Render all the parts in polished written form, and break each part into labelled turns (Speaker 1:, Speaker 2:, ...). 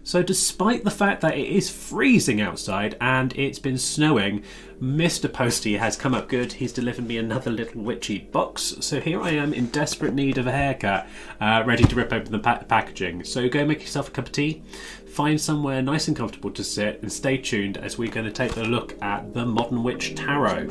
Speaker 1: So despite the fact that it is freezing outside and it's been snowing, Mr. Posty has come up good. He's delivered me another little witchy box. So here I am in desperate need of a haircut, ready to rip open the packaging. So go make yourself a cup of tea, find somewhere nice and comfortable to sit, and stay tuned as we're going to take a look at the Modern Witch Tarot.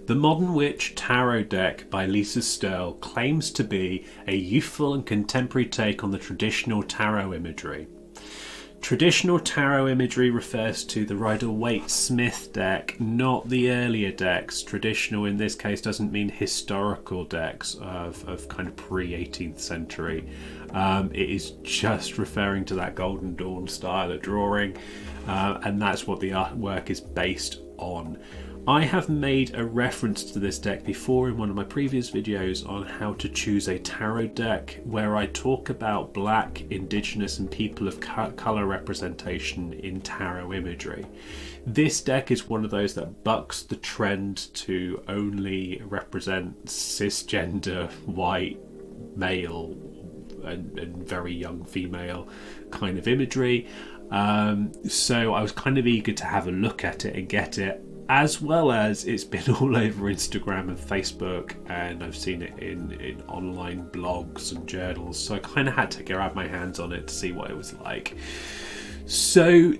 Speaker 1: The Modern Witch Tarot deck by Lisa Sterle claims to be a youthful and contemporary take on the traditional tarot imagery. Traditional tarot imagery refers to the Rider Waite Smith deck, not the earlier decks. Traditional in this case doesn't mean historical decks of kind of pre-18th century. It is just referring to that Golden Dawn style of drawing, and that's what the artwork is based on. I have made a reference to this deck before in one of my previous videos on how to choose a tarot deck, where I talk about Black, Indigenous and people of colour representation in tarot imagery. This deck is one of those that bucks the trend to only represent cisgender, white, male and very young female kind of imagery. So I was kind of eager to have a look at it and get it, as well as it's been all over Instagram and Facebook, and I've seen it in online blogs and journals, so I kind of had to grab my hands on it to see what it was like. So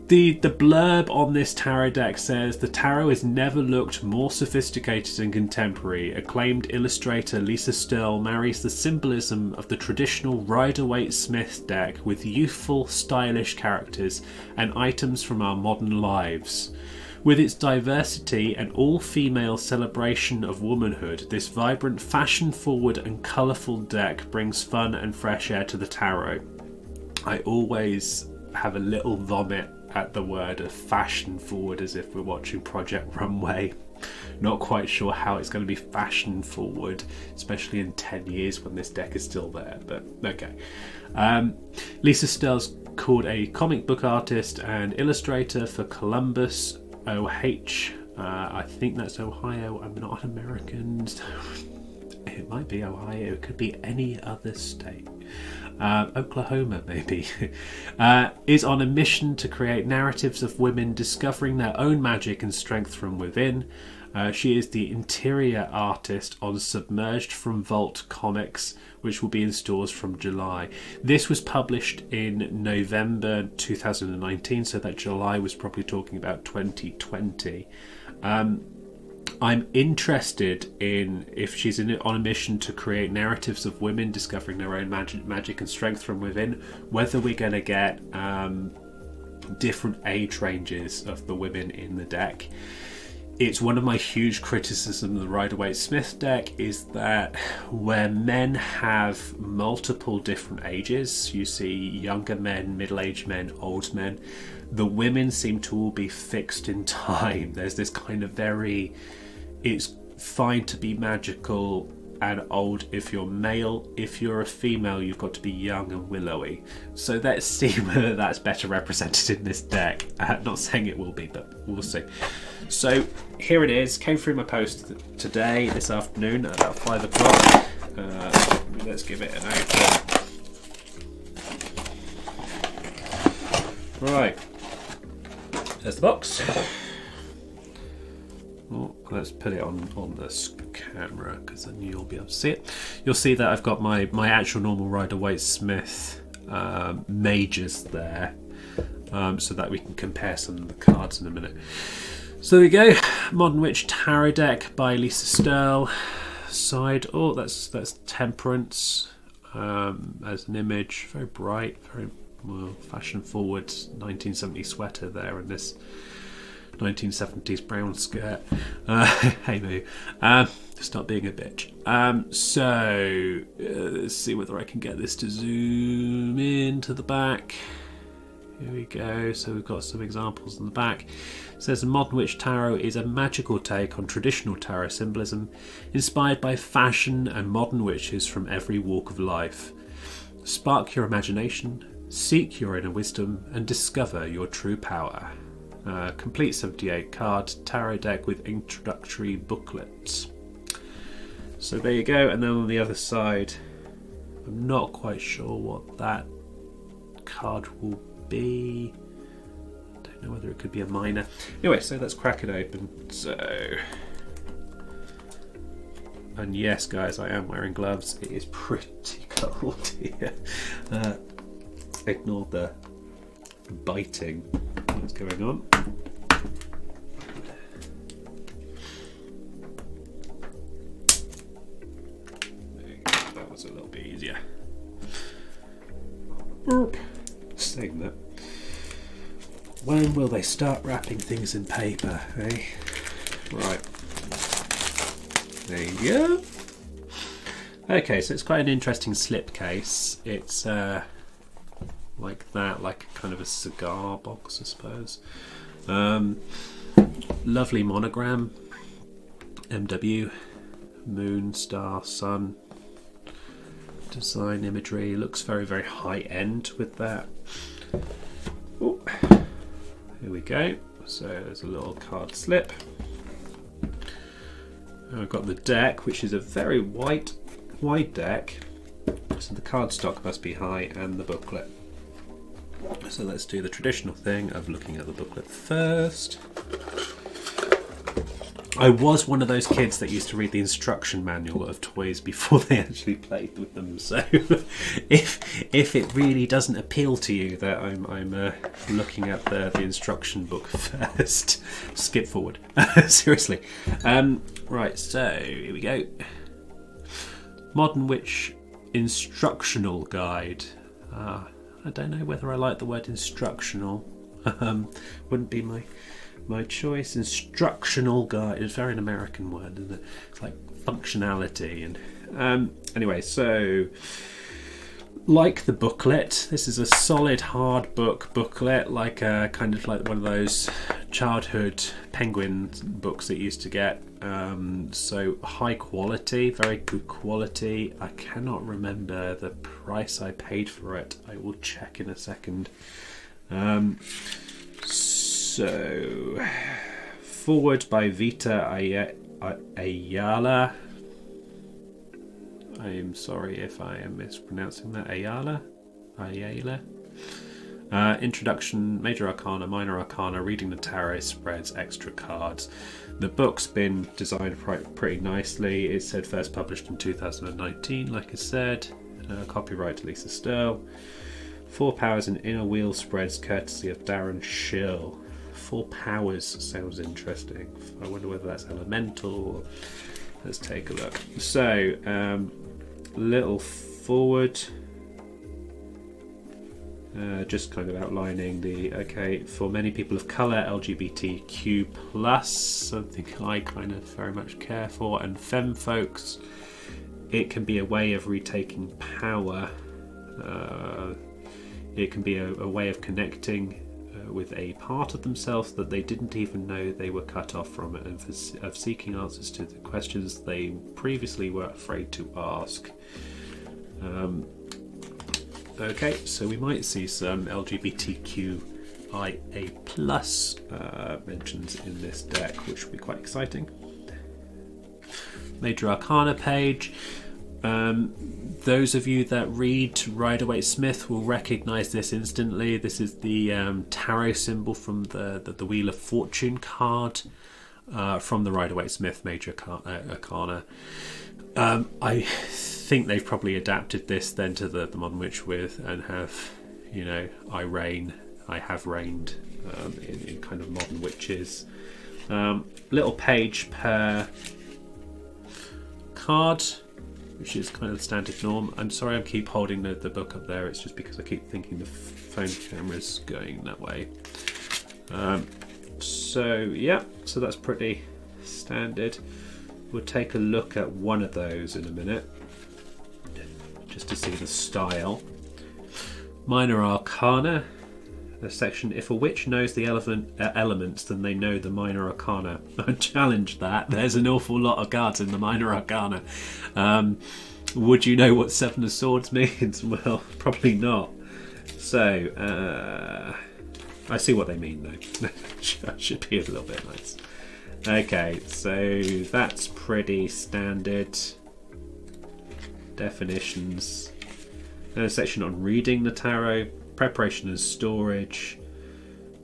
Speaker 1: the blurb on this tarot deck says, the tarot has never looked more sophisticated and contemporary. Acclaimed illustrator Lisa Sterle marries the symbolism of the traditional Rider Waite Smith deck with youthful, stylish characters and items from our modern lives. With its diversity and all-female celebration of womanhood, this vibrant, fashion-forward and colourful deck brings fun and fresh air to the tarot. I always have a little vomit at the word of fashion-forward, as if we're watching Project Runway. Not quite sure how it's going to be fashion-forward, especially in 10 years when this deck is still there, but okay. Lisa Sterle's called a comic book artist and illustrator for Columbus, OH. I think that's Ohio. I'm not an American. It might be Ohio. It could be any other state. Oklahoma, maybe. Is on a mission to create narratives of women discovering their own magic and strength from within. She is the interior artist on Submerged from Vault Comics, which will be in stores from July. This was published in November 2019, so that July was probably talking about 2020. I'm interested in if she's on a mission to create narratives of women discovering their own magic and strength from within, whether we're going to get different age ranges of the women in the deck. It's one of my huge criticisms of the Rider Waite Smith deck is that where men have multiple different ages, you see younger men, middle-aged men, old men, the women seem to all be fixed in time. There's this kind of it's fine to be magical and old if you're male. If you're a female, you've got to be young and willowy. So let's see whether that's better represented in this deck. Not saying it will be, but we'll see. So here it is. Came through my post today, this afternoon at about 5 o'clock. Let's give it an open. Right. There's the box. Oh, let's put it on this camera because then you'll be able to see it. You'll see that I've got my actual normal Rider Waite Smith majors there, so that we can compare some of the cards in a minute. So there we go, Modern Witch Tarot deck by Lisa Sterle. Side, oh, that's Temperance as an image, very bright, very well, fashion forward 1970s sweater there, and this 1970s brown skirt. Hey moo. Stop being a bitch. Let's see whether I can get this to zoom into the back. Here we go. So we've got some examples in the back. It says the Modern Witch Tarot is a magical take on traditional tarot symbolism, inspired by fashion and modern witches from every walk of life. Spark your imagination, seek your inner wisdom, and discover your true power. Complete 78 card tarot deck with introductory booklets. So there you go, and then on the other side, I'm not quite sure what that card will be. I don't know whether it could be a minor. Anyway, so let's crack it open. So, and yes, guys, I am wearing gloves. It is pretty cold here. Ignore the biting that's going on. That was a little bit easier. Saying that. When will they start wrapping things in paper, eh? Right. There you go. Okay, so it's quite an interesting slipcase. It's like that, like kind of a cigar box, I suppose. Lovely monogram. MW, moon, star, sun. Design imagery. Looks very, very high end with that. Ooh. Here we go. So there's a little card slip. I've got the deck, which is a very wide deck. So the cardstock must be high, and the booklet. So let's do the traditional thing of looking at the booklet first. I was one of those kids that used to read the instruction manual of toys before they actually played with them. So if it really doesn't appeal to you that I'm looking at the instruction book first, skip forward. Seriously. Right, so here we go. Modern Witch Instructional Guide. I don't know whether I like the word instructional. Wouldn't be my choice. Instructional guide. It's very an American word, isn't it? It's like functionality. And anyway, so like the booklet, this is a solid hard booklet, like kind of like one of those childhood Penguin books that you used to get. So high quality, very good quality. I cannot remember the price I paid for it. I will check in a second. So, forward by Vita Ayala. I am sorry if I am mispronouncing that. Ayala. Introduction, Major Arcana, Minor Arcana, reading the tarot spreads, extra cards. The book's been designed pretty nicely. It said first published in 2019, like I said. Copyright Lisa Sterle. 4 powers and inner wheel spreads courtesy of Darren Schill. 4 powers sounds interesting. I wonder whether that's elemental. Let's take a look. So, little forward. Just kind of outlining the, okay, for many people of colour, LGBTQ+, something I kind of very much care for, and femme folks, it can be a way of retaking power. It can be a way of connecting with a part of themselves that they didn't even know they were cut off from, and of seeking answers to the questions they previously were afraid to ask. Okay, so we might see some LGBTQIA+ mentions in this deck, which will be quite exciting. Major Arcana page. Those of you that read Rider Waite Smith will recognise this instantly. This is the tarot symbol from the Wheel of Fortune card from the Rider Waite Smith Major Arcana. I think they've probably adapted this then to the Modern Witch with, and have, you know, I have reigned in kind of Modern Witches. Little page per card, which is kind of the standard norm. I'm sorry I keep holding the book up there, it's just because I keep thinking the phone camera's going that way. So yeah, so that's pretty standard. We'll take a look at one of those in a minute, just to see the style. Minor Arcana, the section, if a witch knows the elements, then they know the Minor Arcana. I challenge that. There's an awful lot of cards in the Minor Arcana. Would you know what Seven of Swords means? Well, probably not. So, I see what they mean though. Should be a little bit nice. Okay, so that's pretty standard. Definitions. Then a section on reading the tarot, preparation and storage.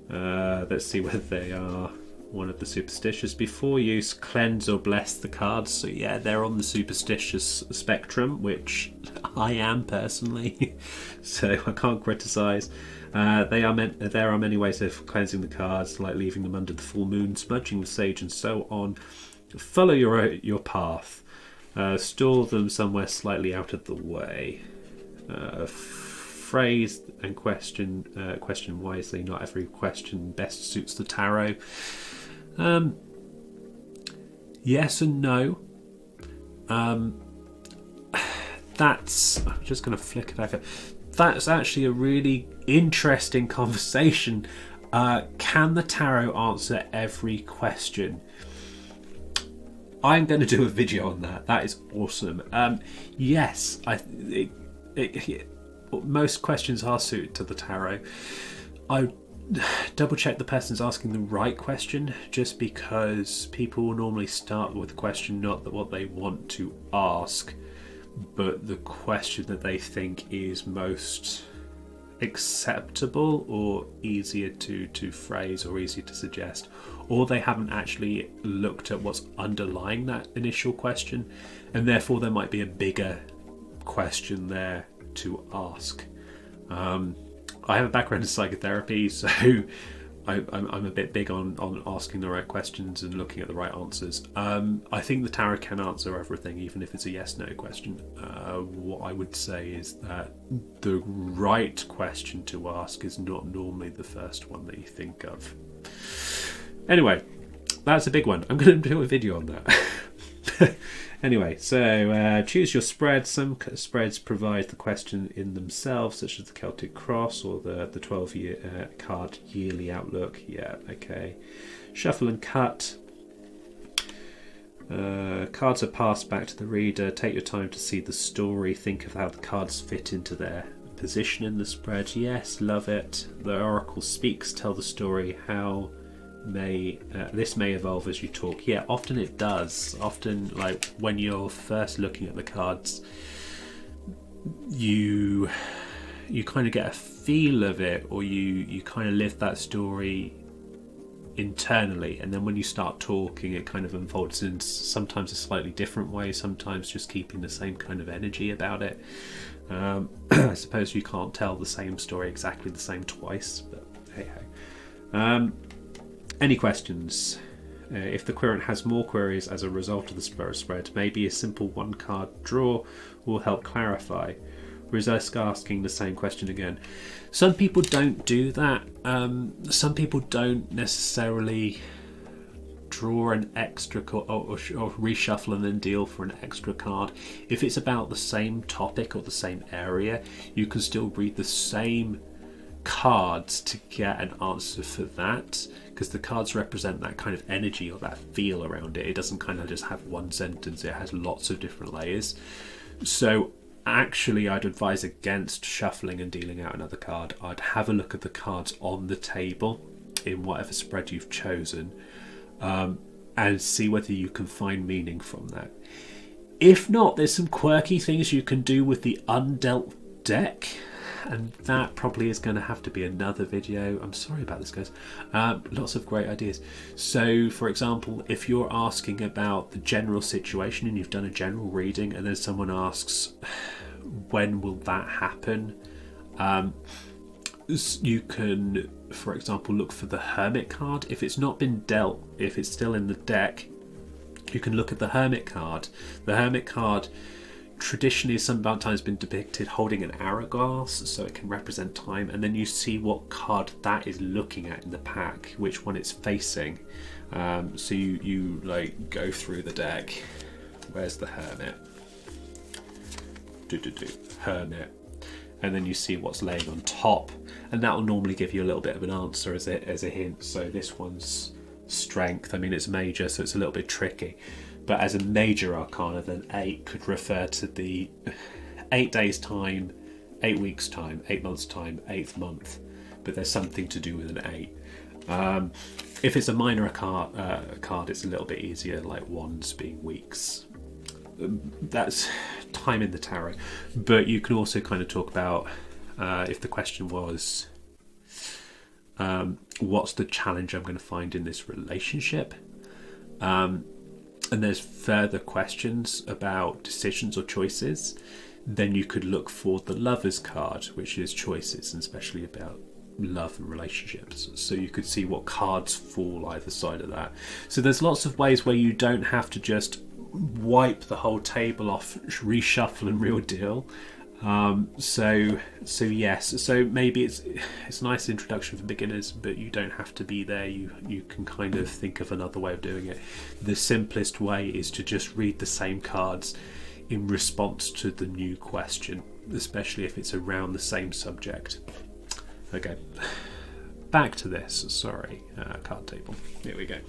Speaker 1: Let's see whether they are one of the superstitious. Before use, cleanse or bless the cards. So yeah, they're on the superstitious spectrum, which I am personally, so I can't criticise. There are many ways of cleansing the cards, like leaving them under the full moon, smudging with sage, and so on. Follow your path. Store them somewhere slightly out of the way. Phrase and question wisely. Not every question best suits the tarot. Yes and no. That's. I'm just going to flick it back up. That's actually a really interesting conversation. Can the tarot answer every question? I'm going to do a video on that. That is awesome. Yes, most questions are suited to the tarot. I double check the person's asking the right question, just because people will normally start with a question not that what they want to ask, but the question that they think is most acceptable or easier to phrase or easier to suggest, or they haven't actually looked at what's underlying that initial question, and therefore there might be a bigger question there to ask. I have a background in psychotherapy, so I'm a bit big on asking the right questions and looking at the right answers. I think the tarot can answer everything, even if it's a yes/no question. What I would say is that the right question to ask is not normally the first one that you think of. Anyway, that's a big one. I'm going to do a video on that. Anyway, so choose your spread. Some spreads provide the question in themselves, such as the Celtic Cross or the 12-year card yearly outlook. Yeah, okay. Shuffle and cut. Cards are passed back to the reader. Take your time to see the story. Think of how the cards fit into their position in the spread. Yes, love it. The oracle speaks. Tell the story. How this may evolve as you talk. Yeah, often it does. Often, like when you're first looking at the cards, you kind of get a feel of it, or you kind of live that story internally, and then when you start talking, it kind of unfolds in sometimes a slightly different way, sometimes just keeping the same kind of energy about it. I suppose you can't tell the same story exactly the same twice, but hey ho. Any questions? If the querent has more queries as a result of the spread, maybe a simple one card draw will help clarify. Risk asking the same question again. Some people don't do that. Some people don't necessarily draw an extra card or reshuffle and then deal for an extra card. If it's about the same topic or the same area, you can still read the same cards to get an answer for that, because the cards represent that kind of energy or that feel around it. It doesn't kind of just have one sentence, it has lots of different layers. So actually I'd advise against shuffling and dealing out another card. I'd have a look at the cards on the table in whatever spread you've chosen, and see whether you can find meaning from that. If not, there's some quirky things you can do with the undealt deck, and that probably is going to have to be another video. I'm sorry about this, guys. Lots of great ideas. So, for example, if you're asking about the general situation and you've done a general reading, and then someone asks, when will that happen? You can, for example, look for the Hermit card. If it's not been dealt, if it's still in the deck, you can look at the Hermit card. The Hermit card traditionally has sometimes been depicted holding an hourglass, so it can represent time, and then you see what card that is looking at in the pack, which one it's facing. So you like go through the deck. Where's the Hermit? Hermit. And then you see what's laying on top, and that will normally give you a little bit of an answer as a hint. So this one's strength. I mean, it's major, so it's a little bit tricky, but as a major arcana, then 8 could refer to the 8 days time, 8 weeks time, 8 months time, 8th month, but there's something to do with an 8. If it's a minor card, it's a little bit easier, like wands being weeks. That's time in the tarot. But you can also kind of talk about, if the question was, what's the challenge I'm going to find in this relationship? And there's further questions about decisions or choices, then you could look for the Lovers card, which is choices, and especially about love and relationships. So you could see what cards fall either side of that. So there's lots of ways where you don't have to just wipe the whole table off, reshuffle and real deal. So yes, so maybe it's a nice introduction for beginners, but you don't have to be there. You can kind of think of another way of doing it. The simplest way is to just read the same cards in response to the new question, especially if it's around the same subject. Okay, back to this. Sorry, card table. Here we go.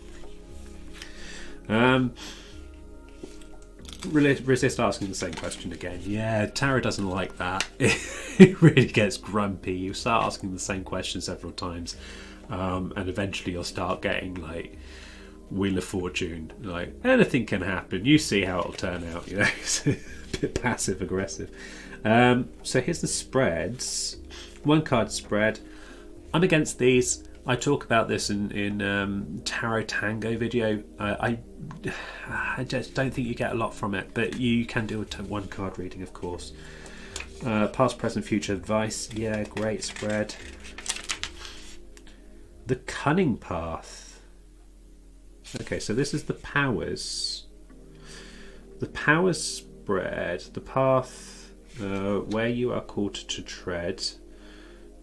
Speaker 1: Resist asking the same question again. Yeah, tarot doesn't like that. It really gets grumpy. You start asking the same question several times, and eventually you'll start getting like Wheel of Fortune, like anything can happen. You see how it'll turn out. You know, it's a bit passive aggressive. So here's the spreads. 1 card spread. I'm against these. I talk about this in Tarot Tango video. I just don't think you get a lot from it, but you can do a 1 card reading, of course. Past, present, future advice. Yeah, great spread. The Cunning Path. Okay, so this is the powers. The powers spread. The path where you are called to tread.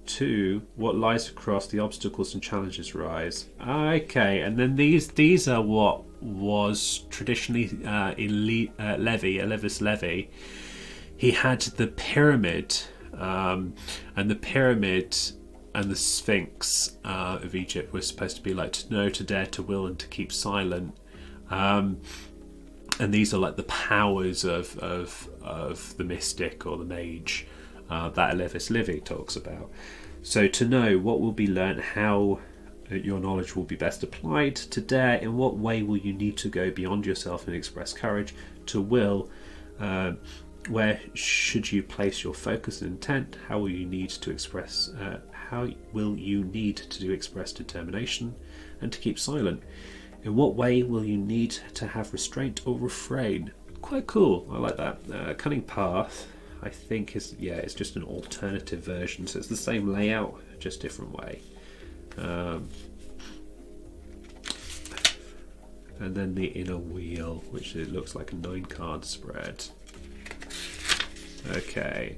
Speaker 1: 2, what lies across the obstacles and challenges rise. Okay, and then these are what was traditionally in Levis Levy. He had the pyramid, and the pyramid and the Sphinx of Egypt were supposed to be like to know, to dare, to will, and to keep silent. And these are like the powers of the mystic or the mage. That Levis Livy talks about. So to know what will be learnt, how your knowledge will be best applied, to dare, in what way will you need to go beyond yourself and express courage, to will, where should you place your focus and intent, how will you need to express determination, and to keep silent, in what way will you need to have restraint or refrain. Quite cool, I like that. Cunning Path, I think it's just an alternative version, so it's the same layout, just different way. And then the Inner Wheel, which it looks like a 9 card spread. Okay,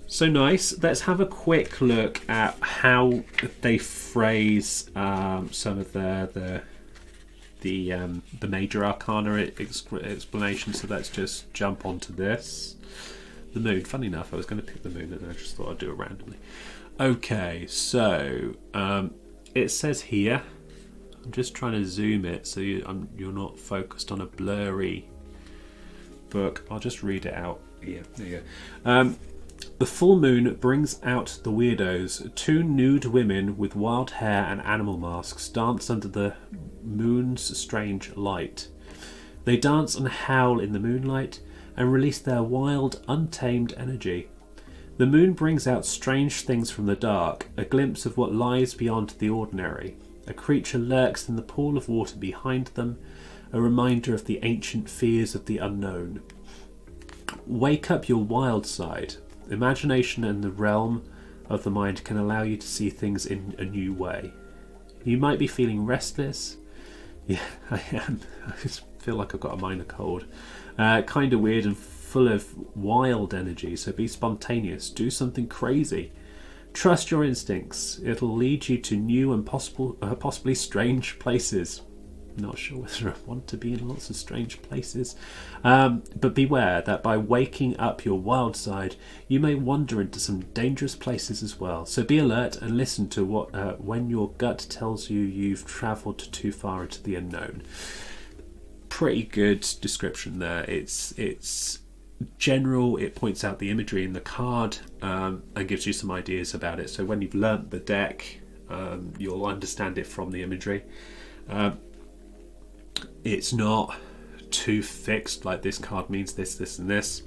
Speaker 1: so nice. Let's have a quick look at how they phrase some of the major arcana explanation. So let's just jump onto this. The moon. Funny enough, I was going to pick the moon and I just thought I'd do it randomly. Okay, so it says here, I'm just trying to zoom it so you're not focused on a blurry book. I'll just read it out. Yeah, there you go. The full moon brings out the weirdos. 2 nude women with wild hair and animal masks dance under the moon's strange light. They dance and howl in the moonlight and release their wild, untamed energy. The moon brings out strange things from the dark, a glimpse of what lies beyond the ordinary. A creature lurks in the pool of water behind them, a reminder of the ancient fears of the unknown. Wake up your wild side. Imagination and the realm of the mind can allow you to see things in a new way. You might be feeling restless. Yeah, I am. I just feel like I've got a minor cold. Kind of weird and full of wild energy, so be spontaneous. Do something crazy. Trust your instincts. It'll lead you to new and possibly strange places. Not sure whether I want to be in lots of strange places. But beware that by waking up your wild side, you may wander into some dangerous places as well. So be alert and listen to what when your gut tells you you've travelled too far into the unknown. pretty good description there. It's general. It points out the imagery in the card and gives you some ideas about it. So when you've learnt the deck, you'll understand it from the imagery. It's not too fixed, like this card means this, this, and this.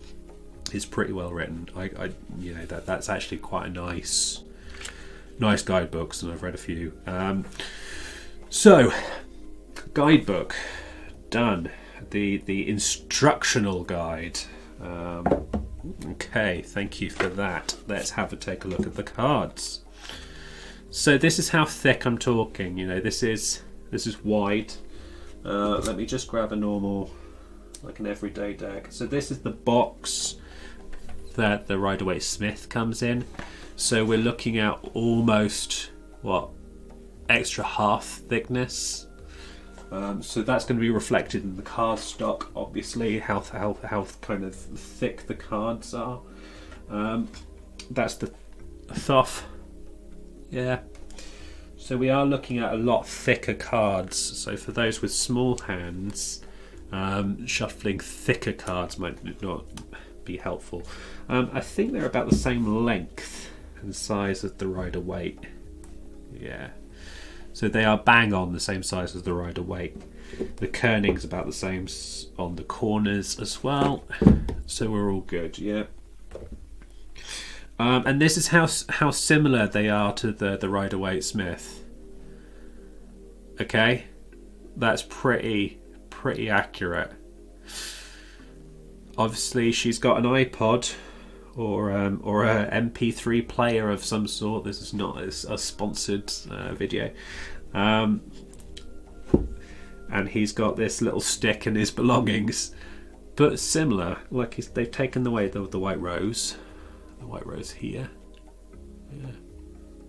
Speaker 1: It's pretty well written. You know, that's actually quite a nice guidebooks, and I've read a few. So, guidebook done. The instructional guide. Okay, thank you for that. Let's take a look at the cards. So this is how thick I'm talking. You know, this is wide. Let me just grab a normal, like an everyday deck. So this is the box that the Rider Waite Smith comes in. So we're looking at almost, what, extra half thickness. So that's going to be reflected in the cardstock, obviously, how kind of thick the cards are. That's the Thoth. Yeah. So we are looking at a lot thicker cards. So for those with small hands, shuffling thicker cards might not be helpful. I think they're about the same length and size as the Rider Waite. Yeah. So they are bang on the same size as the Rider Waite. The kerning's about the same on the corners as well. So we're all good, yeah. And this is how similar they are to the Rider Waite Smith. Okay, that's pretty accurate. Obviously, she's got an iPod or a MP3 player of some sort. This is not a sponsored video. And he's got this little stick and his belongings, but similar. Like they've taken away the white rose. The white rose here, yeah,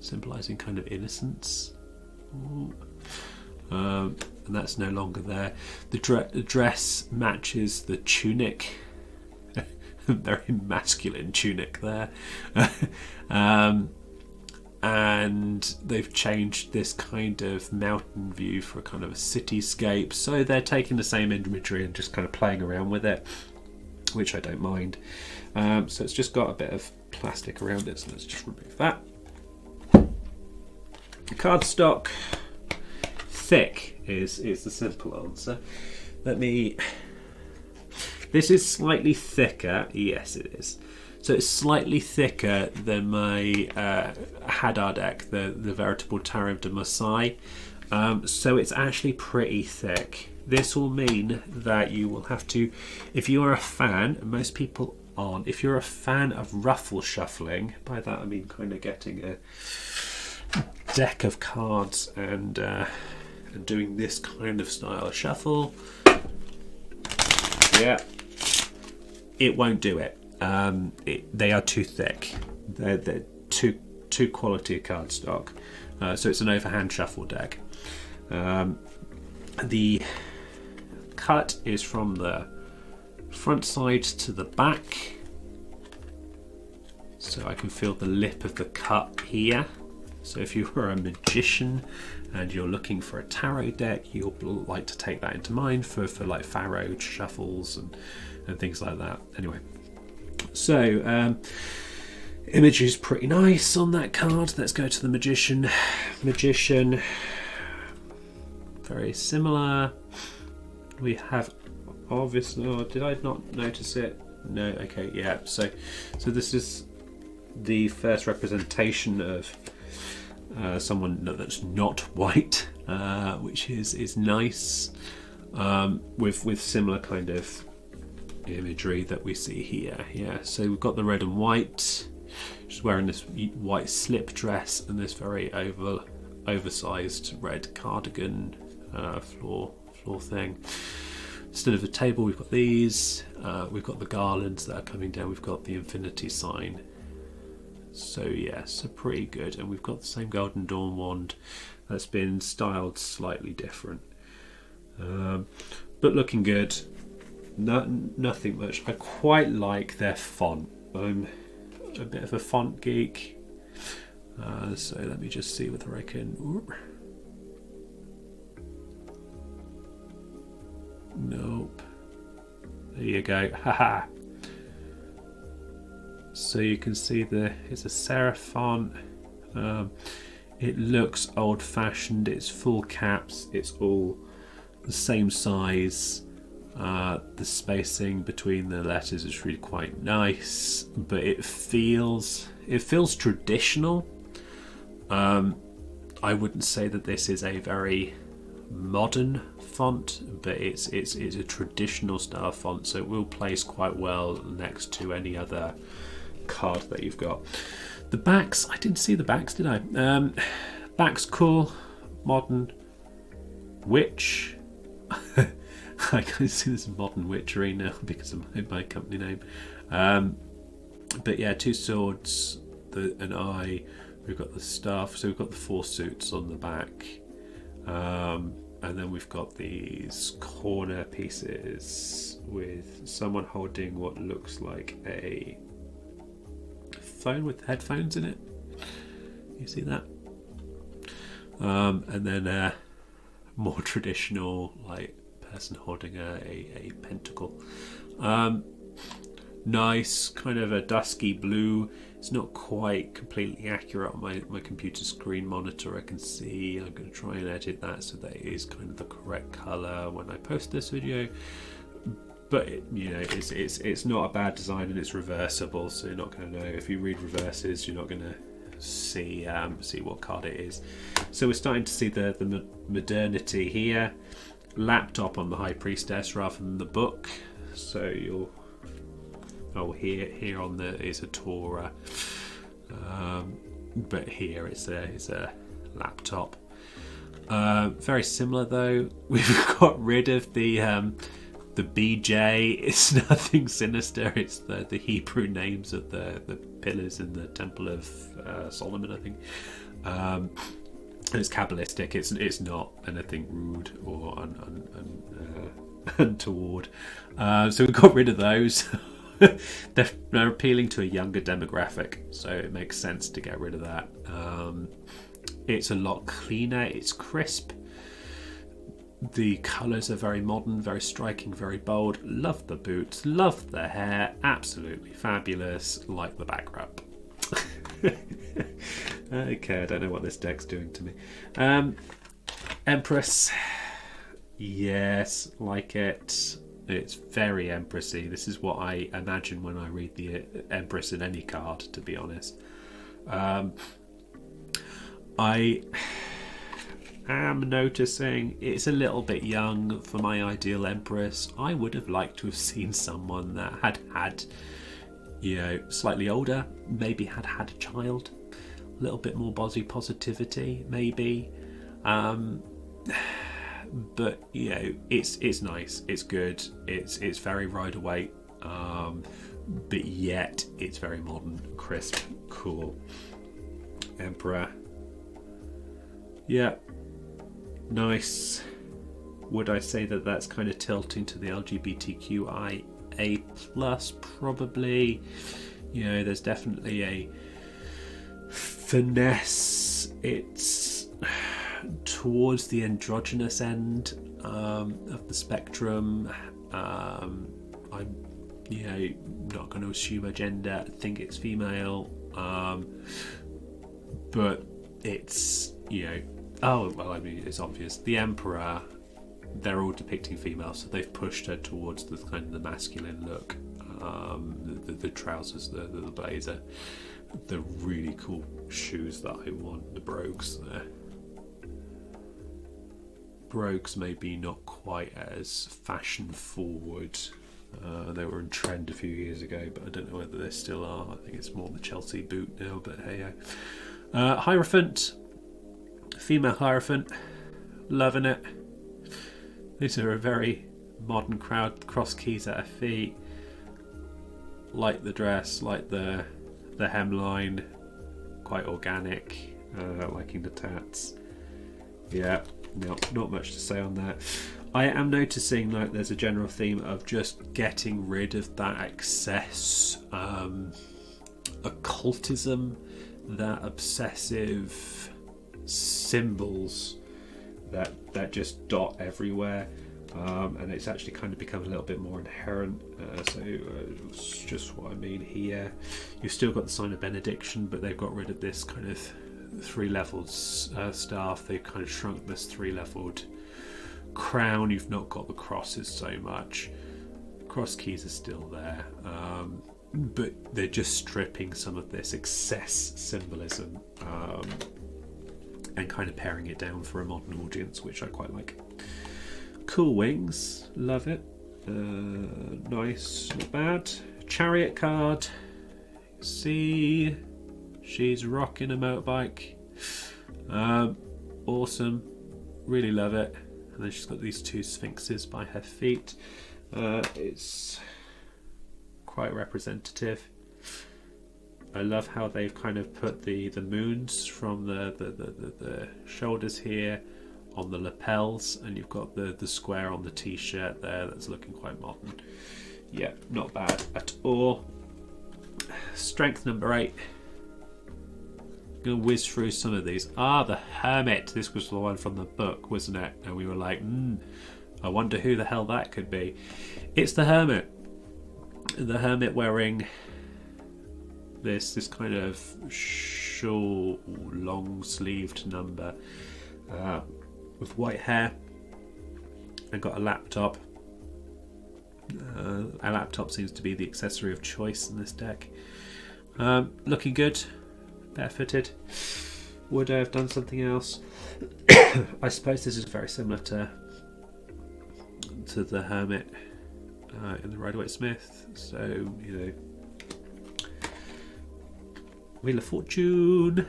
Speaker 1: symbolising kind of innocence, and that's no longer there. The dress matches the tunic, very masculine tunic there, and they've changed this kind of mountain view for a kind of a cityscape. So they're taking the same imagery and just kind of playing around with it, which I don't mind. So it's just got a bit of plastic around it, so let's just remove that. Cardstock, thick is the simple answer. This is slightly thicker. Yes, it is. So it's slightly thicker than my Hadar deck, the veritable Tarot de Marseille. So it's actually pretty thick. This will mean that you will have to, if you are a fan, and most people aren't, if you're a fan of ruffle shuffling, by that I mean kind of getting a deck of cards and doing this kind of style of shuffle, yeah, it won't do it. They are too thick. They're too quality cardstock. So it's an overhand shuffle deck. The cut is from the front side to the back, so I can feel the lip of the cut here. So if you were a magician and you're looking for a tarot deck, you'll like to take that into mind for like Pharaoh shuffles and things like that. Anyway, so image is pretty nice on that card. Let's go to the magician. Magician, very similar. We have obviously, oh, did I not notice it? No, okay, yeah. So this is the first representation of someone that's not white, which is nice, with similar kind of imagery that we see here. Yeah, so we've got the red and white. She's wearing this white slip dress and this very oversized red cardigan, floor thing. Instead of a table, we've got these. We've got the garlands that are coming down. We've got the infinity sign. So yeah, so pretty good. And we've got the same Golden Dawn wand that's been styled slightly different, but looking good. Nothing much. I quite like their font. I'm a bit of a font geek. So let me just see whether I can. Nope. There you go. Haha. So you can see it's a serif font. It looks old-fashioned. It's full caps. It's all the same size. The spacing between the letters is really quite nice, but it feels traditional. I wouldn't say that this is a very modern font, but it's a traditional style font, so it will place quite well next to any other card that you've got. The backs, I didn't see the backs, did I? Back's cool, modern witch. I can see this modern witchery now because of my company name. But yeah, 2 swords, an eye. We've got the staff, so we've got the 4 suits on the back. And then we've got these corner pieces with someone holding what looks like a phone with headphones in it. You see that? And then a more traditional, like, person holding a pentacle. Nice, kind of a dusky blue. It's not quite completely accurate on my computer screen monitor. I can see. I'm going to try and edit that so that it is kind of the correct color when I post this video. But it's not a bad design, and it's reversible, so you're not going to know. If you read reverses, you're not going to see what card it is. So we're starting to see the modernity here. Laptop on the High Priestess rather than the book. So you'll here on is a Torah, but here it's a laptop. Very similar though. We've got rid of the BJ. It's nothing sinister. It's the Hebrew names of the pillars in the Temple of Solomon, I think. And it's Kabbalistic. It's not anything rude or untoward. So we got rid of those. They're appealing to a younger demographic, so it makes sense to get rid of that. It's a lot cleaner. It's crisp. The colours are very modern, very striking, very bold. Love the boots. Love the hair. Absolutely fabulous. Like the back wrap. Okay, I don't know what this deck's doing to me. Empress. Yes, like it. It's very Empressy. This is what I imagine when I read the Empress in any card, to be honest. I am noticing it's a little bit young for my ideal Empress. I would have liked to have seen someone that had slightly older, maybe had a child, a little bit more body positivity, maybe. But it's nice, it's good, it's very Rider Waite, but yet it's very modern, crisp, cool. Emperor, yeah, nice. Would I say that that's kind of tilting to the LGBTQIA plus? Probably. There's definitely a finesse. It's towards the androgynous end of the spectrum. I'm not going to assume a gender. I think it's female, but it's it's obvious. The Emperor, they're all depicting females, so they've pushed her towards the kind of the masculine look. The trousers, the blazer, the really cool shoes that I want, the brogues there. Brogues maybe not quite as fashion forward. They were in trend a few years ago, but I don't know whether they still are. I think it's more the Chelsea boot now, but hey. Hierophant, female Hierophant, loving it. These are a very modern crowd. Cross keys at her feet. Like the dress, like the hemline, quite organic. Liking the tats. Yeah, not much to say on that. I am noticing like there's a general theme of just getting rid of that excess occultism, that obsessive symbols that just dot everywhere. and it's actually kind of become a little bit more inherent. It's just what I mean here. You've still got the sign of benediction, but they've got rid of this kind of 3-leveled staff. They've kind of shrunk this 3-leveled crown. You've not got the crosses so much. Cross keys are still there, but they're just stripping some of this excess symbolism and kind of paring it down for a modern audience, which I quite like. Cool wings, love it. Nice, not bad. Chariot card. See, she's rocking a motorbike. Awesome, really love it. And then she's got these 2 sphinxes by her feet. It's quite representative. I love how they've kind of put the moons from the shoulders here on the lapels, and you've got the square on the t-shirt there. That's looking quite modern. Yeah, not bad at all. Strength number 8. I'm gonna whiz through some of these. The Hermit. This was the one from the book, wasn't it? And we were like, I wonder who the hell that could be. It's the Hermit. The Hermit wearing this kind of short, long-sleeved number with white hair, and got a laptop. A laptop seems to be the accessory of choice in this deck. Looking good, barefooted. Would I have done something else? I suppose this is very similar to the Hermit in the Rider Waite Smith. So, you know, Wheel of Fortune,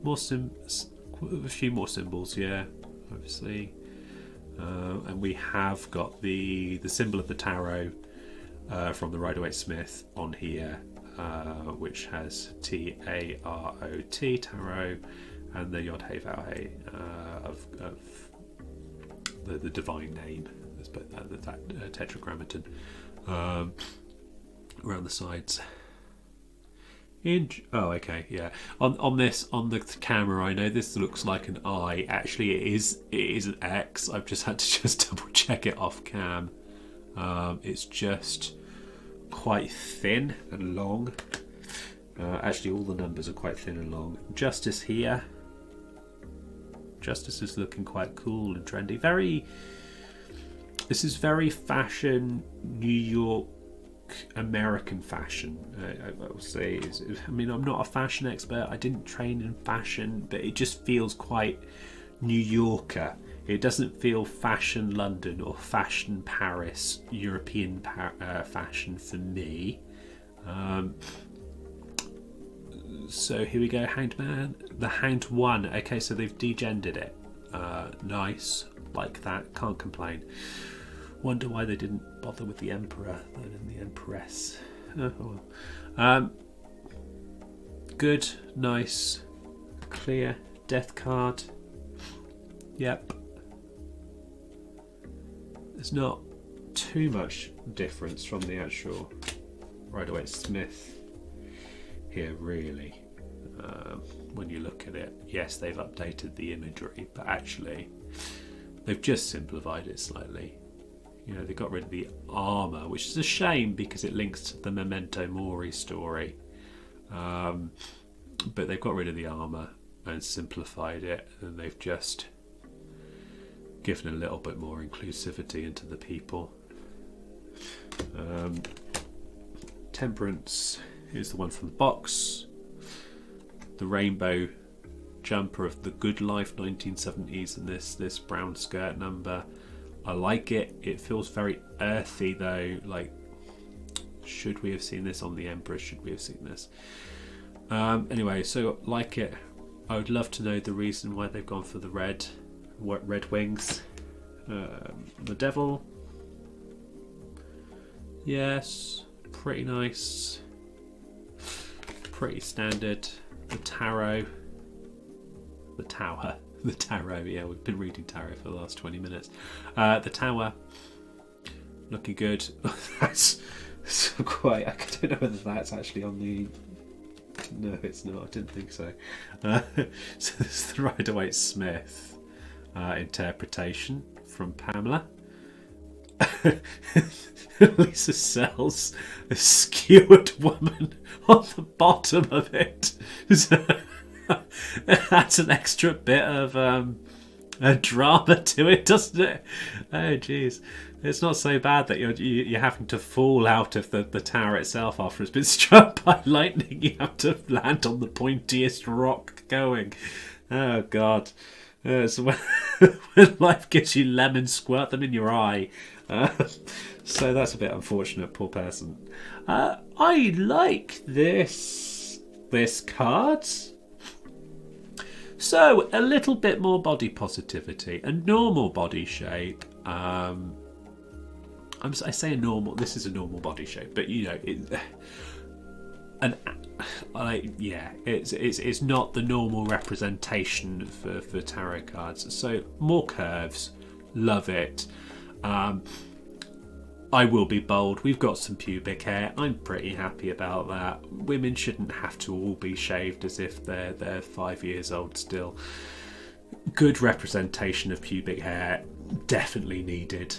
Speaker 1: a few more symbols, yeah, obviously. And we have got the symbol of the tarot from the Rider Waite Smith on here, which has T-A-R-O-T, tarot, and the Yod He Vav He of the divine name. Let's put that tetragrammaton around the sides. Okay, yeah. On the camera, I know this looks like an I. Actually, it is an X. I've just had to double check it off cam. It's just quite thin and long. Actually, all the numbers are quite thin and long. Justice here. Justice is looking quite cool and trendy. This is very fashion, New York, American fashion. I will say. I mean, I'm not a fashion expert. I didn't train in fashion, but it just feels quite New Yorker. It doesn't feel fashion London or fashion Paris, European fashion for me. So here we go, Hanged Man. The Hanged One. Okay, so they've degendered it. Nice, like that. Can't complain. Wonder why they didn't bother with the Emperor and the Empress. Oh, well. Good, nice, clear death card. Yep. There's not too much difference from the actual Rider Waite Smith here, really. When you look at it, yes, they've updated the imagery, but actually they've just simplified it slightly. You know, they got rid of the armour, which is a shame because it links to the Memento Mori story. But they've got rid of the armour and simplified it, and they've just given a little bit more inclusivity into the people. Temperance is the one from the box. The rainbow jumper of the Good Life 1970s, and this brown skirt number. I like it. It feels very earthy though. Like, should we have seen this on the Emperor? Should we have seen this? Anyway, so like it. I would love to know the reason why they've gone for the red wings. The Devil. Yes, pretty nice. Pretty standard. The Tarot. The Tower. The Tarot, yeah, we've been reading Tarot for the last 20 minutes. The Tower, looking good. That's quite, I don't know whether that's actually on the... No, it's not, I didn't think so. So this is the Rider Waite Smith interpretation from Pamela. Lisa sells a skewered woman on the bottom of it. So that's an extra bit of a drama to it, doesn't it? Oh, jeez. It's not so bad that you're having to fall out of the tower itself after it's been struck by lightning. You have to land on the pointiest rock going. Oh, God. So when life gives you lemons, squirt them in your eye. So that's a bit unfortunate, poor person. I like this card. So a little bit more body positivity, a normal body shape. I say a normal. This is a normal body shape, but you know, it's not the normal representation for tarot cards. So more curves, love it. I will be bold. We've got some pubic hair. I'm pretty happy about that. Women shouldn't have to all be shaved as if they're 5 years old still. Good representation of pubic hair, definitely needed.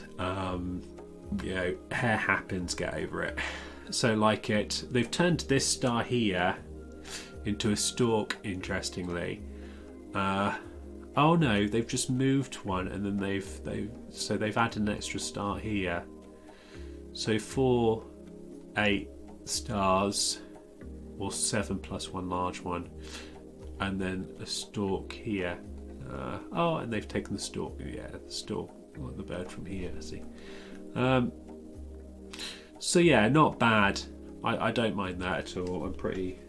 Speaker 1: You know, hair happens, get over it. So like it. They've turned this star here into a stalk, interestingly. Oh no, they've just moved one, and then they've added an extra star here. So 4, 8 stars, or 7 plus one large one, and then a stalk here. Oh, and they've taken the stalk. Yeah, the stalk, like the bird from here. See. So yeah, not bad. I don't mind that at all. I'm pretty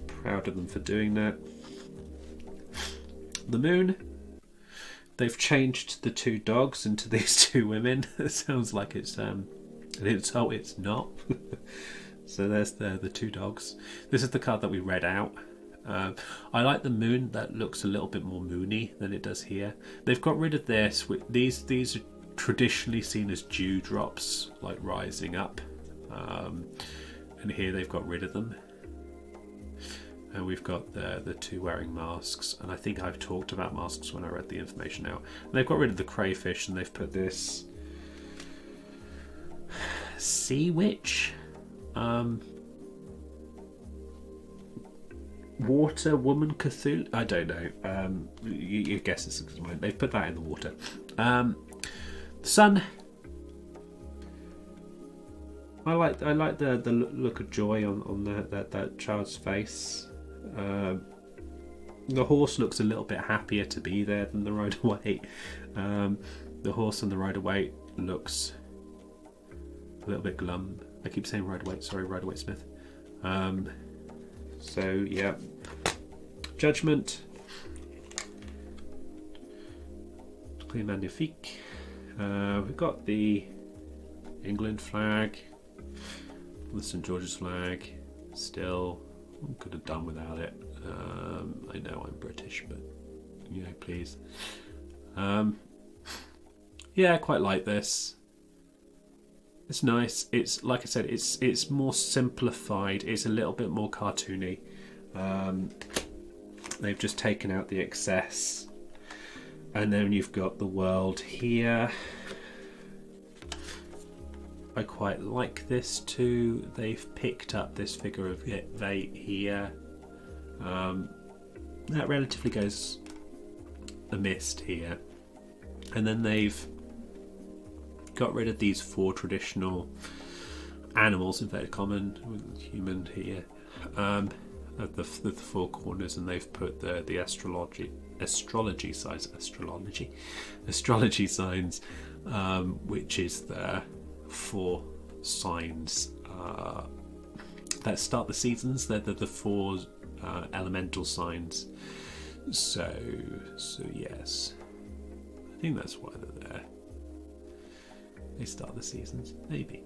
Speaker 1: proud of them for doing that. The moon. They've changed the 2 dogs into these 2 women. It sounds like it's it's not. So there's the 2 dogs. This is the card that we read out. I like the moon. That looks a little bit more moony than it does here. They've got rid of this. These are traditionally seen as dewdrops, like rising up. And here they've got rid of them. And we've got the 2 wearing masks. And I think I've talked about masks when I read the information out. And they've got rid of the crayfish, and they've put this sea witch, water woman Cthulhu. I don't know. You guess it's mine. They've put that in the water. The sun. I like the look of joy on that child's face. The horse looks a little bit happier to be there than the Rider Waite. The horse and the Rider Waite looks a little bit glum. I keep saying Rider Waite, sorry, Rider Waite Smith. So yeah, Judgment, Clean Magnifique. We've got the England flag, the St George's flag. Still, could have done without it. I know I'm British, but you know, please. Yeah, I quite like this. It's nice. It's like I said, it's more simplified. It's a little bit more cartoony. They've just taken out the excess, and then you've got the world here. I quite like this too. They've picked up this figure of Waite here. That relatively goes amiss here, and then they've got rid of these 4 traditional animals, inverted commas, with human here, at the 4 corners, and they've put the astrology signs, which is the 4 signs that start the seasons. They're the 4 elemental signs. So yes, I think that's why they're there. They start the seasons, maybe.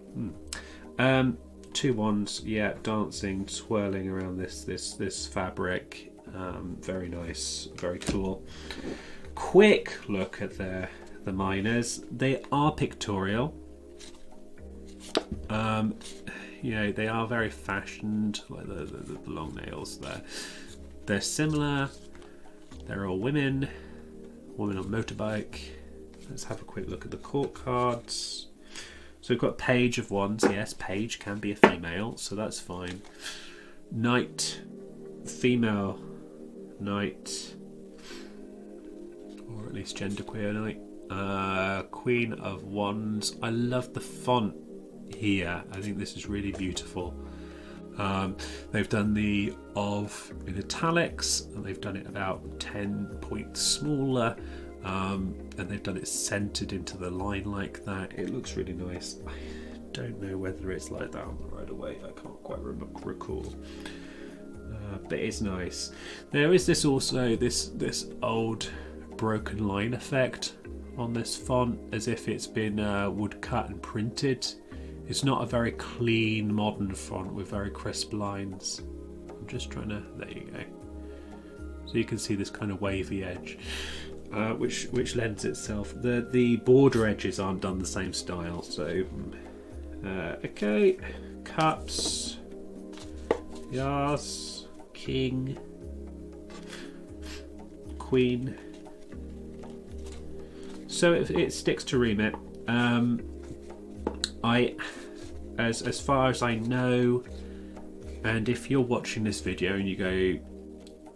Speaker 1: 2 wands, yeah, dancing, swirling around this fabric. Very nice, very cool. Quick look at the miners. They are pictorial. You know, they are very fashioned, like the long nails there. They're similar. They're all women on motorbike. Let's have a quick look at the court cards. So we've got Page of Wands. Yes, Page can be a female, so that's fine. Knight, female Knight, or at least genderqueer Knight. Queen of Wands. I love the font here. I think this is really beautiful. They've done the of in italics, and they've done it about 10 points smaller, and they've done it centered into the line like that. It looks really nice. I don't know whether it's like that on the Rider Waite. I can't quite recall, but it's nice. There is this also this old broken line effect on this font, as if it's been woodcut and printed. It's not a very clean modern font with very crisp lines. I'm just trying to, there you go. So you can see this kind of wavy edge, which lends itself. The border edges aren't done the same style. So okay, cups, yes, king, queen. So it sticks to remit. As far as I know, and if you're watching this video and you go,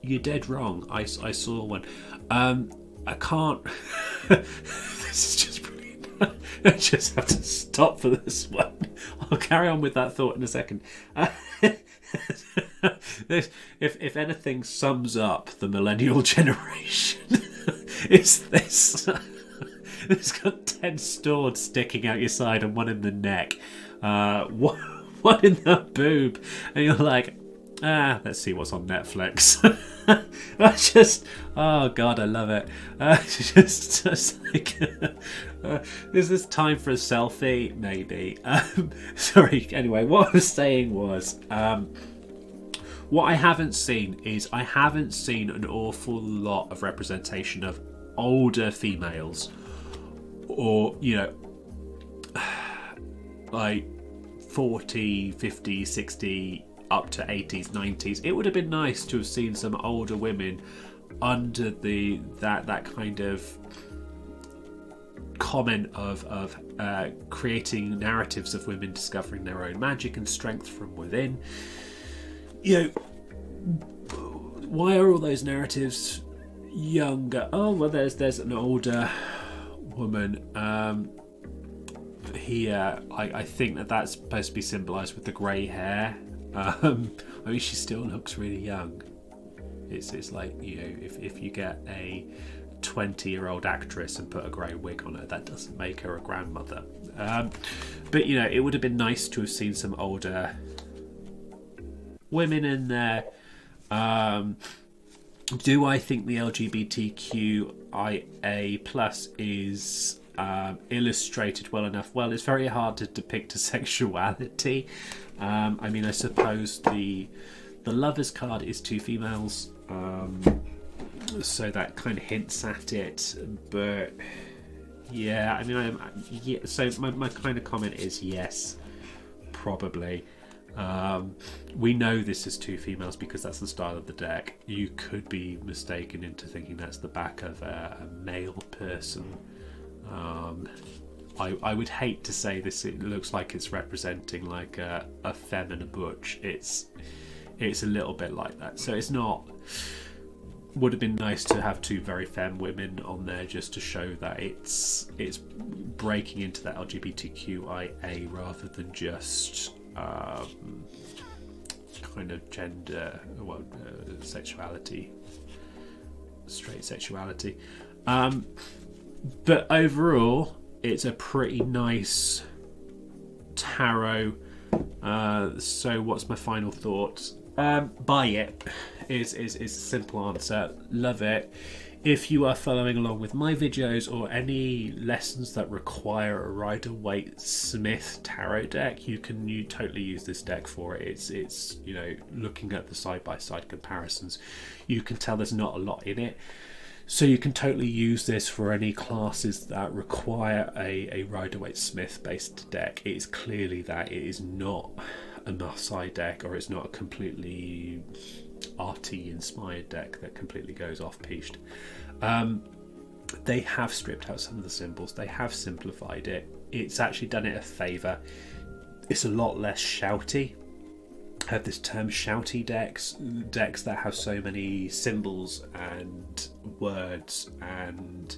Speaker 1: you're dead wrong, I saw one. I can't. This is just brilliant. I just have to stop for this one. I'll carry on with that thought in a second. If anything sums up the millennial generation, it's this. It's got 10 swords sticking out your side and one in the neck, one in the boob, and you're like, let's see what's on Netflix. Oh god, I love it. Just like, is this time for a selfie? Maybe. Sorry. Anyway, what I was saying was, what I haven't seen is an awful lot of representation of older females. Or, you know, like 40, 50, 60, up to 80s, 90s. It would have been nice to have seen some older women under that kind of comment of creating narratives of women discovering their own magic and strength from within. You know, why are all those narratives younger? Oh, well, there's an older woman here. I think that's supposed to be symbolised with the grey hair. I mean, she still looks really young. It's like, you know, if you get a 20-year-old actress and put a grey wig on her, that doesn't make her a grandmother. But you know, it would have been nice to have seen some older women in there. Do I think the LGBTQIA+ is illustrated well enough? Well, it's very hard to depict a sexuality. I mean, I suppose the Lovers card is 2 females, so that kind of hints at it. But yeah, I mean, so my kind of comment is yes, probably. We know this is 2 females because that's the style of the deck. You could be mistaken into thinking that's the back of a male person. I would hate to say this. It looks like it's representing like a femme and a butch. It's a little bit like that. So it's not. Would have been nice to have 2 very femme women on there just to show that it's breaking into that LGBTQIA rather than just kind of gender, sexuality, straight sexuality. But overall, it's a pretty nice tarot. So what's my final thoughts? Buy it is a simple answer. Love it. If you are following along with my videos or any lessons that require a Rider Waite Smith tarot deck, you totally use this deck for it. It's you know, looking at the side-by-side comparisons, you can tell there's not a lot in it. So you can totally use this for any classes that require a Rider Waite Smith based deck. It is clearly that. It is not a Marseille deck, or it's not a completely RT inspired deck that completely goes off piste. They have stripped out some of the symbols. They have simplified it. it's actually done it a favour. It's a lot less shouty. I have this term shouty decks that have so many symbols and words and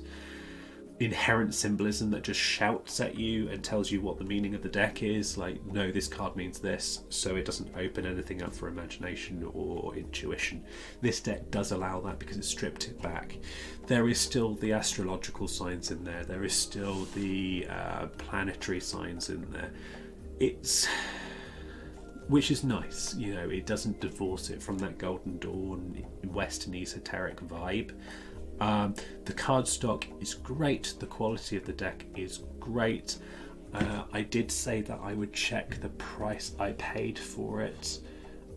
Speaker 1: inherent symbolism that just shouts at you and tells you what the meaning of the deck is. Like, no, this card means this, so it doesn't open anything up for imagination or intuition. This deck does allow that because it stripped it back. There is still the astrological signs in there. There is still the planetary signs in there. Which is nice, you know, it doesn't divorce it from that Golden Dawn Western esoteric vibe. The cardstock is great, the quality of the deck is great. I did say that I would check the price I paid for it.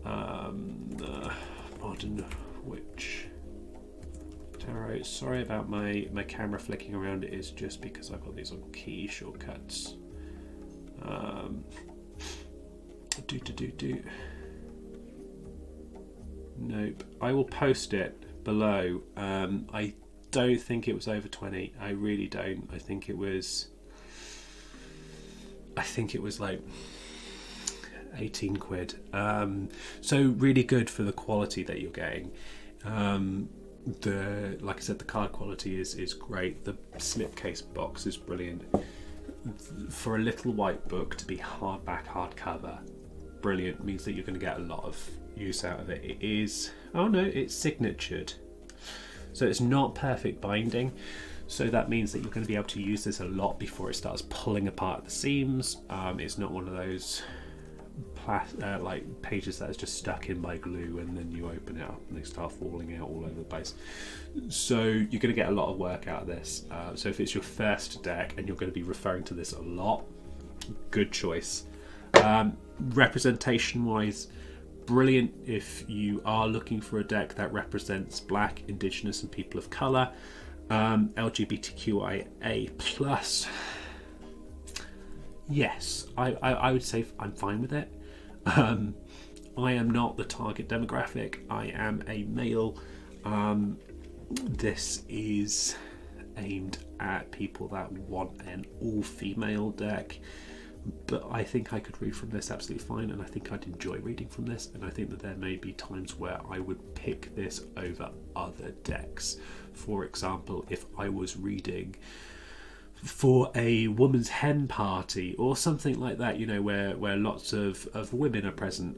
Speaker 1: Modern Witch Tarot. Sorry about my camera flicking around, it is just because I've got these on key shortcuts. Nope. I will post it below. I don't think it was over 20. I really don't. I think it was like 18 quid. So really good for the quality that you're getting. Like I said, the card quality is great. The slipcase box is brilliant. For a little white book to be hardback, hardcover, brilliant. Means that you're going to get a lot of use out of it. It is, oh no, it's signatured, so it's not perfect binding, so that means that you're going to be able to use this a lot before it starts pulling apart at the seams. It's not one of those like pages that is just stuck in by glue and then you open it up and they start falling out all over the place. So you're going to get a lot of work out of this. So if it's your first deck and you're going to be referring to this a lot, good choice. Representation wise, brilliant if you are looking for a deck that represents Black, Indigenous and people of colour. LGBTQIA plus, yes, I would say I'm fine with it. I am not the target demographic. I am a male. This is aimed at people that want an all-female deck, but I think I could read from this absolutely fine, and I think I'd enjoy reading from this, and I think that there may be times where I would pick this over other decks. For example, if I was reading for a woman's hen party or something like that, you know, where lots of women are present,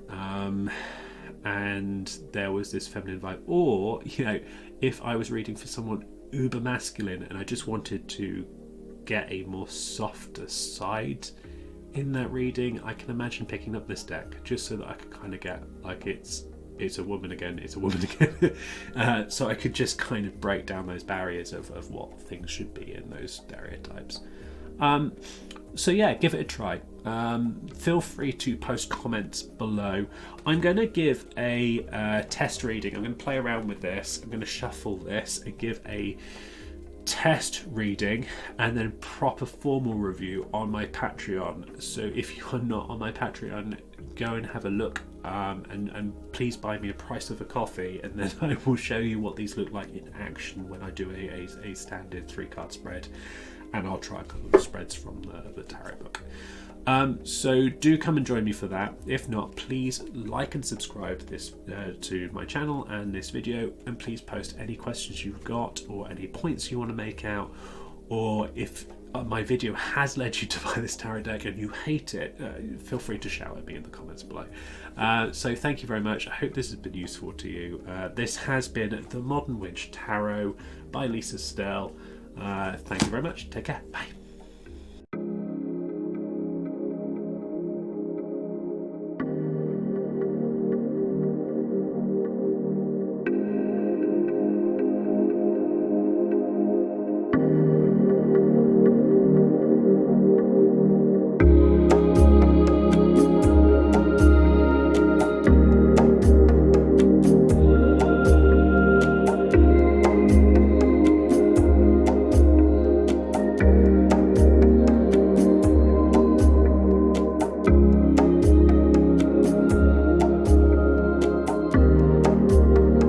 Speaker 1: and there was this feminine vibe, or, you know, if I was reading for someone uber masculine and I just wanted to get a more softer side in that reading, I can imagine picking up this deck just so that I could kind of get like it's a woman again, it's a woman again. So I could just kind of break down those barriers of what things should be in those stereotypes. So yeah, give it a try. Feel free to post comments below. I'm going to give a test reading. I'm going to play around with this. I'm going to shuffle this and give a test reading and then proper formal review on my Patreon. So if you are not on my Patreon, go and have a look, and please buy me a price of a coffee, and then I will show you what these look like in action when I do a standard 3-card spread, and I'll try a couple of spreads from the tarot book. So do come and join me for that. If not, please like and subscribe to my channel and this video, and please post any questions you've got or any points you want to make out, or if my video has led you to buy this tarot deck and you hate it, feel free to shout at me in the comments below. So thank you very much. I hope this has been useful to you. This has been The Modern Witch Tarot by Sterle. Thank you very much. Take care. Bye.